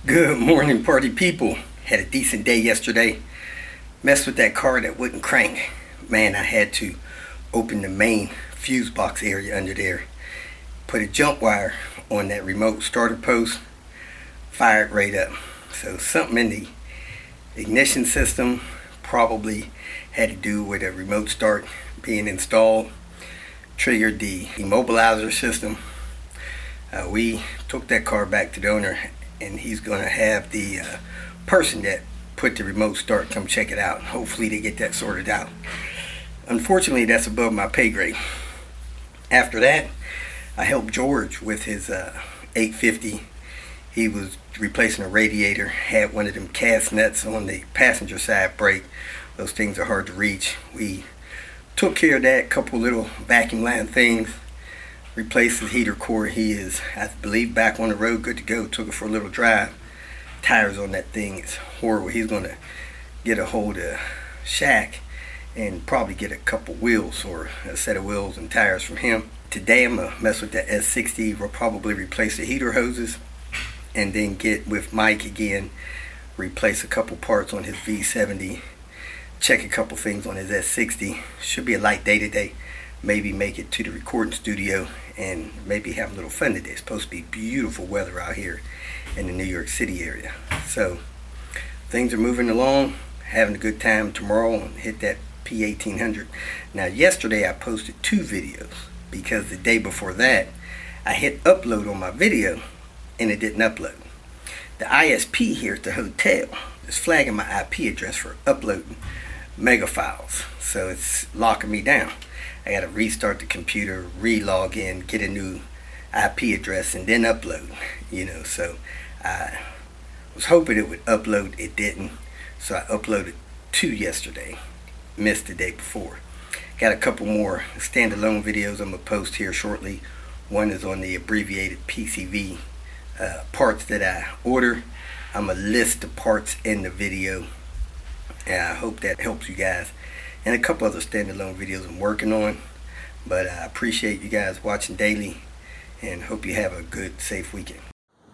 Good morning, party people. Had a decent day yesterday. Messed with that car that wouldn't crank. Man, I had to open the main fuse box area under there. Put a jump wire on that remote starter post. Fire it right up. So something in the ignition system probably had to do with a remote start being installed. Triggered the immobilizer system. We took that car back to the owner, and he's going to have the person that put the remote start come check it out. Hopefully they get that sorted out. Unfortunately, that's above my pay grade. After that, I helped George with his 850. He was replacing a radiator, had one of them cast nuts on the passenger side brake. Those things are hard to reach. We took care of that, couple little vacuum line things. Replaced his heater core. He is, I believe, back on the road, good to go. Took it for a little drive. Tires on that thing is horrible. He's going to get a hold of Shaq and probably get a couple wheels or a set of wheels and tires from him. Today I'm going to mess with that S60. We'll probably replace the heater hoses and then get with Mike again, replace a couple parts on his V70, check a couple things on his S60. Should be a light day today. Maybe make it to the recording studio and maybe have a little fun today. It's supposed to be beautiful weather out here in the New York City area. So things are moving along, having a good time. Tomorrow and hit that P1800. Now yesterday I posted 2 videos because the day before that I hit upload on my video and it didn't upload. The ISP here at the hotel is flagging my IP address for uploading mega files, so it's locking me down. I got to restart the computer, re-log in, get a new IP address, and then upload. So I was hoping it would upload. It didn't. So I uploaded 2 yesterday. Missed the day before. Got a couple more standalone videos I'm going to post here shortly. One is on the abbreviated PCV parts that I order. I'm going to list the parts in the video. And I hope that helps you guys. And a couple other standalone videos I'm working on. But I appreciate you guys watching daily and hope you have a good, safe weekend.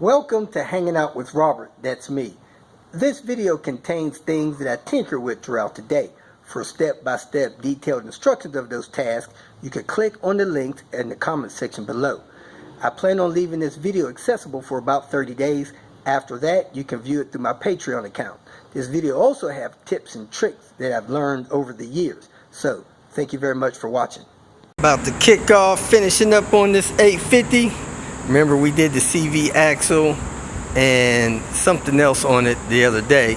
Welcome to Hanging Out with Robert. That's me. This video contains things that I tinker with throughout the day. For step-by-step detailed instructions of those tasks, you can click on the links in the comment section below. I plan on leaving this video accessible for about 30 days. After that, you can view it through my Patreon account. This video also have tips and tricks that I've learned over the years. So, thank you very much for watching. About to kick off, finishing up on this 850. Remember we did the CV axle and something else on it the other day.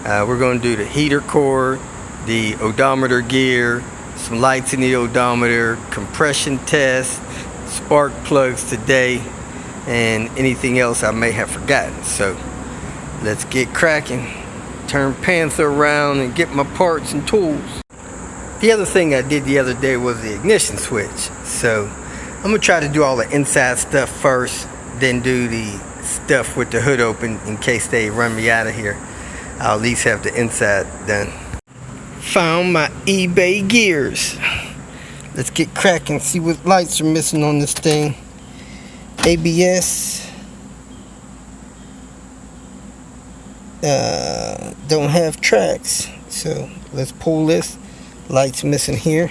We're going to do the heater core, the odometer gear, some lights in the odometer, compression test, spark plugs today, and anything else I may have forgotten. So let's get cracking. Turn Panther around and get my parts and tools. The other thing I did the other day was the ignition switch. So I'm going to try to do all the inside stuff first, then do the stuff with the hood open in case they run me out of here. I'll at least have the inside done. Found my eBay gears. Let's get cracking, see what lights are missing on this thing. ABS. Don't have tracks, so let's pull this. Lights missing here.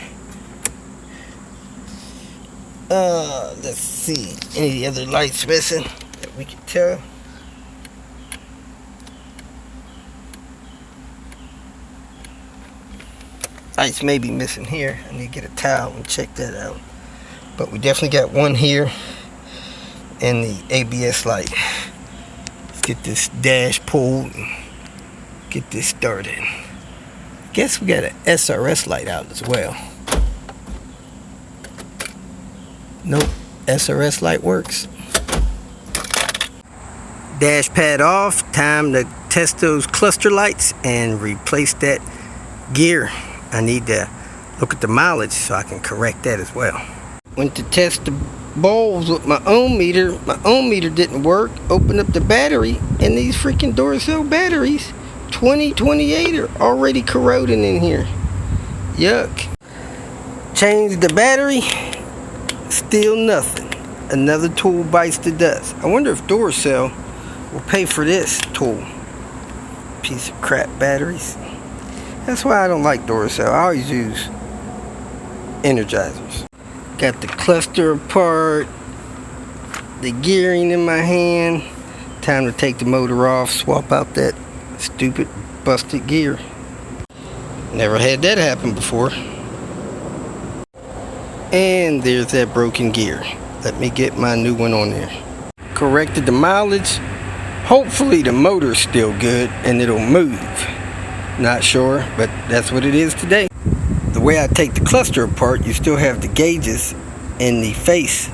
Let's see, any other lights missing that we can tell? Lights may be missing here. I need to get a towel and check that out. But we definitely got one here and the ABS light. Let's get this dash pulled and get this started. Guess we got an SRS light out as well. Nope, SRS light works. Dash pad off. Time to test those cluster lights and replace that gear. I need to look at the mileage so I can correct that as well. Went to test the bulbs with my ohm meter. My ohm meter didn't work. Opened up the battery, and these freaking Duracell batteries, 2028, are already corroding in here. Yuck. Changed the battery, still nothing. Another tool bites the dust. I wonder if Duracell will pay for this tool. Piece of crap batteries. That's why I don't like Duracell. I always use Energizers. Got the cluster apart, the gearing in my hand. Time to take the motor off, swap out that stupid busted gear. Never had that happen before. And there's that broken gear. Let me get my new one on there. Corrected the mileage. Hopefully the motor's still good and it'll move. Not sure, but that's what it is today. The way I take the cluster apart, you still have the gauges in the face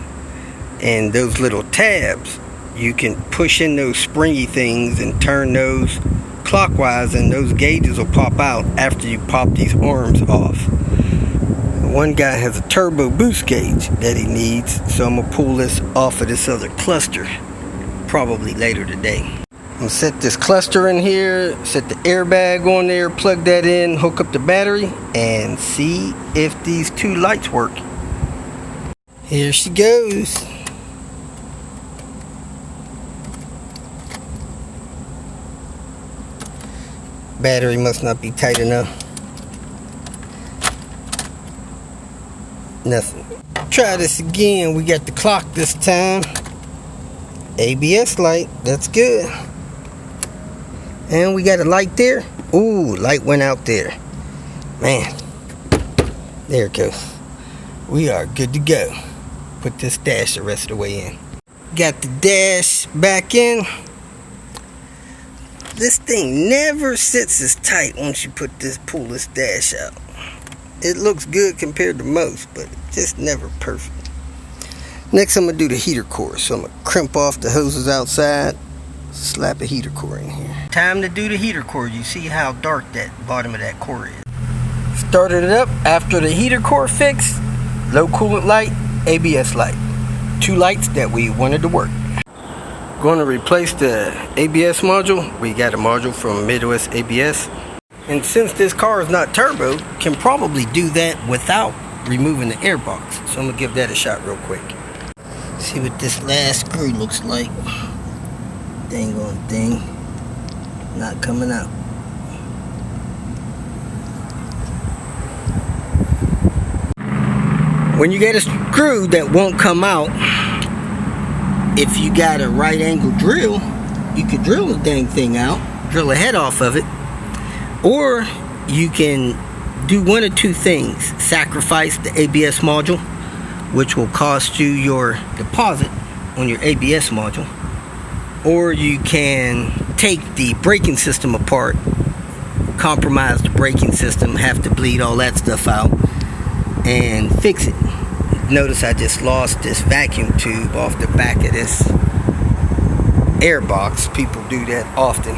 and those little tabs. You can push in those springy things and turn those clockwise, and those gauges will pop out after you pop these arms off. One guy has a turbo boost gauge that he needs, so I'm going to pull this off of this other cluster probably later today. I'm going to set this cluster in here, set the airbag on there, plug that in, hook up the battery, and see if these two lights work. Here she goes. Battery must not be tight enough. Nothing. Try this again. We got the clock this time. ABS light. That's good. And we got a light there. Ooh, light went out there. Man. There it goes. We are good to go. Put this dash the rest of the way in. Got the dash back in. This thing never sits as tight once you pull this dash out. It looks good compared to most, but just never perfect. Next I'm going to do the heater core. So I'm going to crimp off the hoses outside, slap a heater core in here. Time to do the heater core. You see how dark that bottom of that core is. Started it up after the heater core fix. Low coolant light, ABS light. Two lights that we wanted to work. Going to replace the ABS module. We got a module from Midwest ABS, and since this car is not turbo, can probably do that without removing the air box. So I'm gonna give that a shot real quick. See what this last screw looks like. Dang on thing, not coming out. When you get a screw that won't come out, if you got a right angle drill, you could drill the dang thing out, drill the head off of it, or you can do one of two things: sacrifice the ABS module, which will cost you your deposit on your ABS module, or you can take the braking system apart, compromise the braking system, have to bleed all that stuff out, and fix it. Notice I just lost this vacuum tube off the back of this air box. People do that often.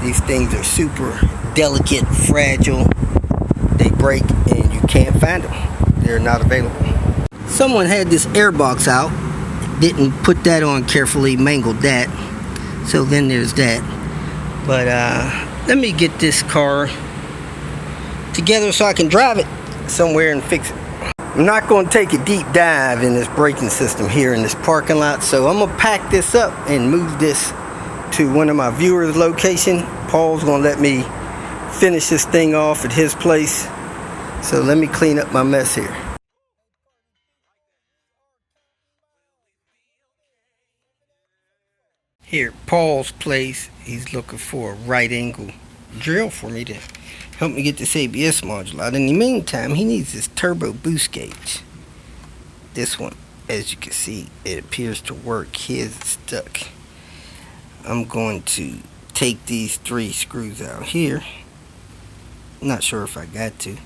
These things are super delicate, fragile. They break and you can't find them. They're not available. Someone had this air box out, didn't put that on carefully, mangled that. So then there's that. But let me get this car together so I can drive it somewhere and fix it. I'm not going to take a deep dive in this braking system here in this parking lot, so I'm going to pack this up and move this to one of my viewers' location. Paul's going to let me finish this thing off at his place, so let me clean up my mess here. Here, Paul's place. He's looking for a right angle drill for me to help me get this ABS module out. In the meantime, he needs this turbo boost gauge. This one, as you can see, it appears to work. His is stuck. I'm going to take these 3 screws out here. I'm not sure if I got to.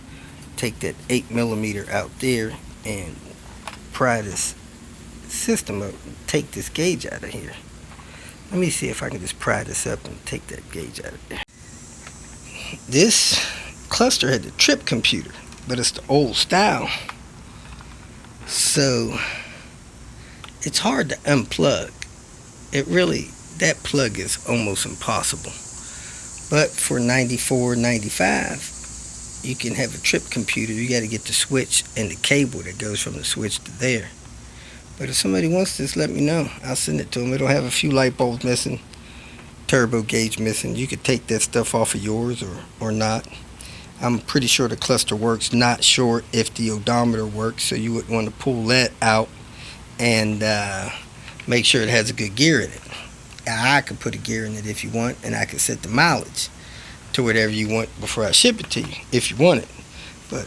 Take that 8mm out there and pry this system up and take this gauge out of here. Let me see if I can just pry this up and take that gauge out of there. This cluster had the trip computer, but it's the old style, so it's hard to unplug. That plug is almost impossible. But for $94, $95, you can have a trip computer. You got to get the switch and the cable that goes from the switch to there. But if somebody wants this, let me know. I'll send it to them. It'll have a few light bulbs missing, turbo gauge missing. You could take that stuff off of yours or not. I'm pretty sure the cluster works. Not sure if the odometer works, so you would want to pull that out and make sure it has a good gear in it. I could put a gear in it if you want, and I can set the mileage to whatever you want before I ship it to you, if you want it. But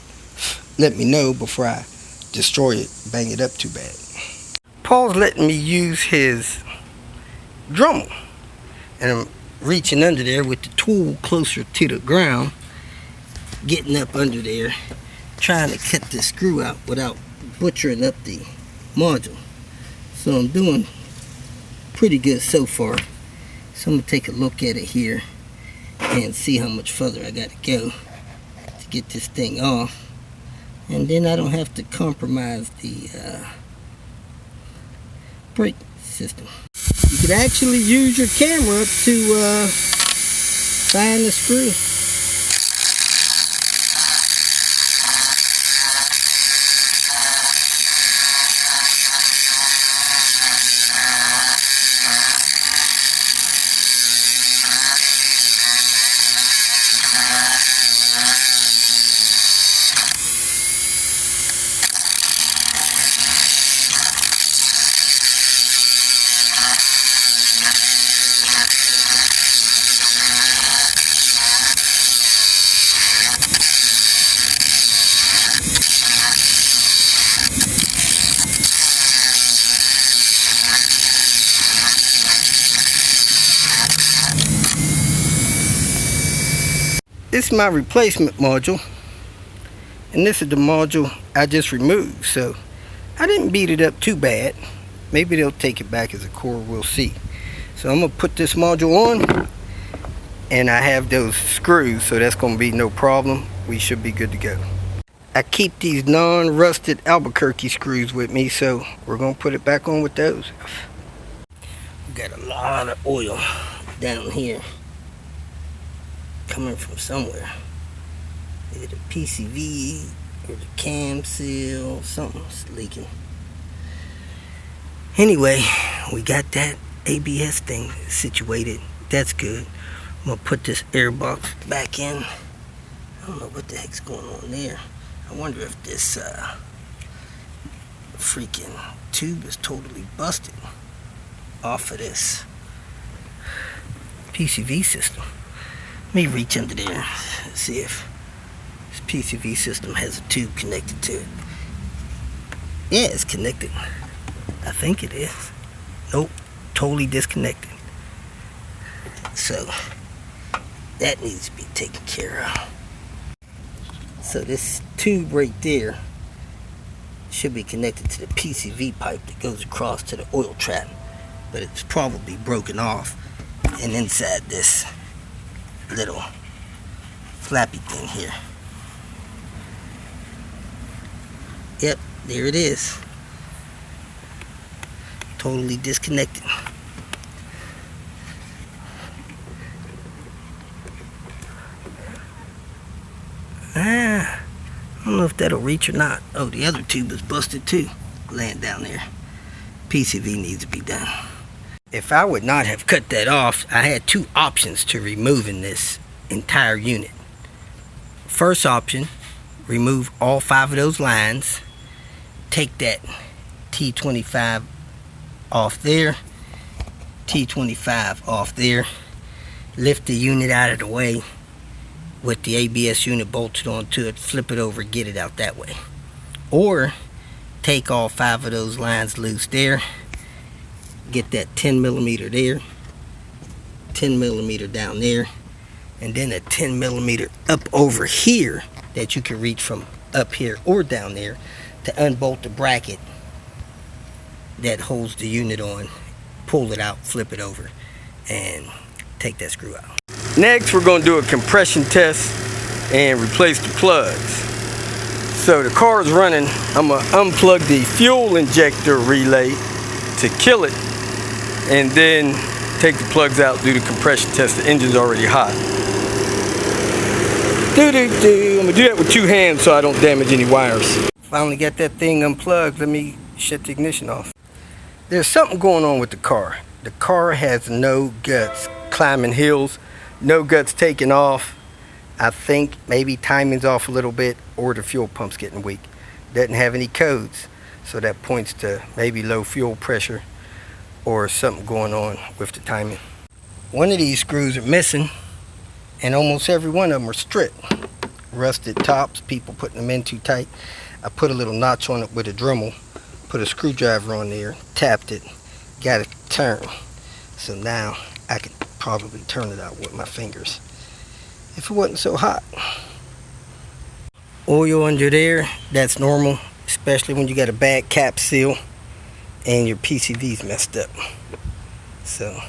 let me know before I destroy it, bang it up too bad. Paul's letting me use his Dremel, and I'm reaching under there with the tool closer to the ground, getting up under there, trying to cut this screw out without butchering up the module. So I'm doing pretty good so far. So I'm gonna take a look at it here and see how much further I gotta go to get this thing off, and then I don't have to compromise the brake system. You could actually use your camera to find the screw. This is my replacement module, and this is the module I just removed, so I didn't beat it up too bad. Maybe they'll take it back as a core, we'll see. So I'm gonna put this module on, and I have those screws, so that's gonna be no problem. We should be good to go. I keep these non-rusted Albuquerque screws with me, so we're gonna put it back on with those. We got a lot of oil down here coming from somewhere. Either the PCV or the cam seal, something's leaking. Anyway, we got that ABS thing situated. That's good. I'm gonna put this air box back in. I don't know what the heck's going on there. I wonder if this freaking tube is totally busted off of this PCV system. Let me reach under there and see if this PCV system has a tube connected to it. Yeah, it's connected. I think it is. Nope, totally disconnected. So that needs to be taken care of. So this tube right there should be connected to the PCV pipe that goes across to the oil trap, but it's probably broken off, and inside this little flappy thing here. Yep, there it is. Totally disconnected. I don't know if that'll reach or not. Oh, the other tube is busted too, laying down there. PCV needs to be done. If I would not have cut that off, I had two options to removing this entire unit. First option, remove all 5 of those lines, take that T25 off there, T25 off there, lift the unit out of the way with the ABS unit bolted onto it, flip it over, get it out that way. Or take all 5 of those lines loose there, get that 10mm there, 10mm down there, and then a 10mm up over here that you can reach from up here or down there to unbolt the bracket that holds the unit on, pull it out, flip it over, and take that screw out. Next, we're going to do a compression test and replace the plugs. So the car is running. I'm going to unplug the fuel injector relay to kill it, and then take the plugs out, do the compression test. The engine's already hot. I'm going to do that with 2 hands so I don't damage any wires. Finally got that thing unplugged. Let me shut the ignition off. There's something going on with the car. The car has no guts climbing hills, no guts taking off. I think maybe timing's off a little bit, or the fuel pump's getting weak. Doesn't have any codes, so that points to maybe low fuel pressure or something going on with the timing. One of these screws are missing, and almost every one of them are stripped. Rusted tops, people putting them in too tight. I put a little notch on it with a Dremel, put a screwdriver on there, tapped it, got it to turn. So now I could probably turn it out with my fingers if it wasn't so hot. Oil under there, that's normal, especially when you got a bad cap seal and your PCV's messed up. So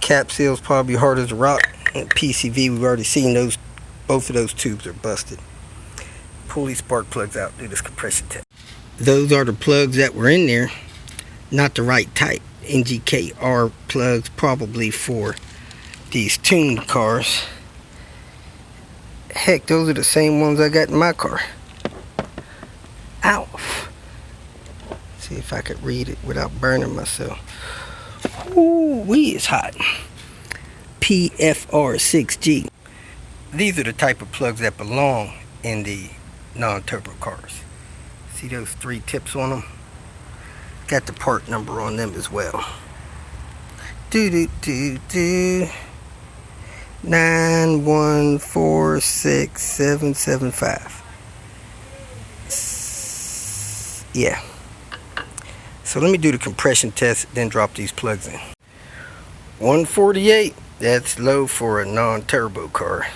cap seal's probably hard as a rock. And PCV, we've already seen those, both of those tubes are busted. Pull these spark plugs out, do this compression test. Those are the plugs that were in there, not the right type. NGKR plugs, probably for these tuned cars. Heck, those are the same ones I got in my car. Ow. See if I could read it without burning myself. Ooh, it's hot. PFR6G. These are the type of plugs that belong in the non-turbo cars. See those 3 tips on them? Got the part number on them as well. 9146775. Yeah. So let me do the compression test, then drop these plugs in. 148. That's low for a non-turbo car.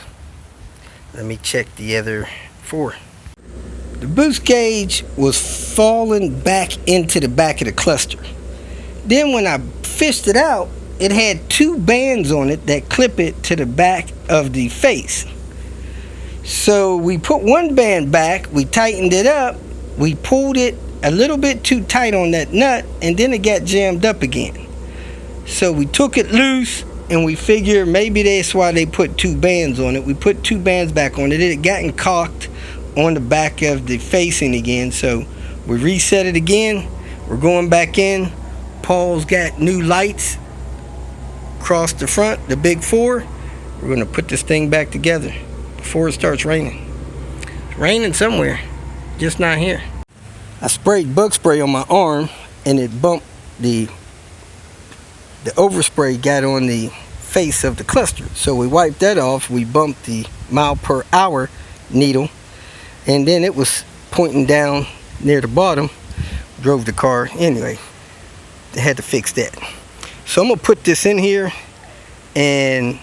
Let me check the other 4. The boost gauge was falling back into the back of the cluster. Then when I fished it out, it had 2 bands on it that clip it to the back of the face. So we put one band back, we tightened it up, we pulled it a little bit too tight on that nut, and then it got jammed up again. So we took it loose, and we figured maybe that's why they put 2 bands on it. We put 2 bands back on it. It had gotten cocked on the back of the facing again, so we reset it again. We're going back in. Paul's got new lights across the front, the big 4. We're going to put this thing back together before it starts raining. It's raining somewhere, just not here. I sprayed bug spray on my arm, and it bumped the overspray got on the face of the cluster. So we wiped that off. We bumped the mile per hour needle, and then it was pointing down near the bottom. Drove the car anyway. They had to fix that. So I'm gonna put this in here, and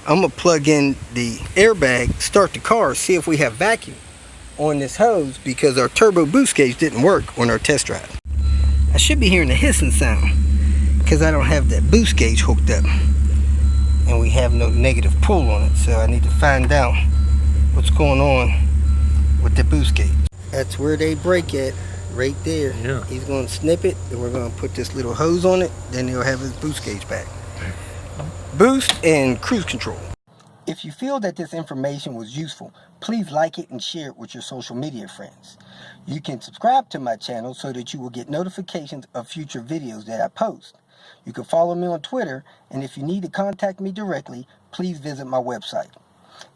I'm gonna plug in the airbag, start the car, see if we have vacuum on this hose, because our turbo boost gauge didn't work on our test drive. I should be hearing the hissing sound because I don't have that boost gauge hooked up, and we have no negative pull on it. So I need to find out what's going on with the boost gauge. That's where they break at, right there. Yeah. He's going to snip it, and we're going to put this little hose on it, then he'll have his boost gauge back. Boost and cruise control. If you feel that this information was useful, please like it and share it with your social media friends. You can subscribe to my channel so that you will get notifications of future videos that I post. You can follow me on Twitter, and if you need to contact me directly, please visit my website.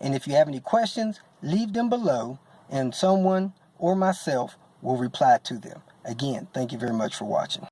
And if you have any questions, leave them below, and someone or myself will reply to them. Again, thank you very much for watching.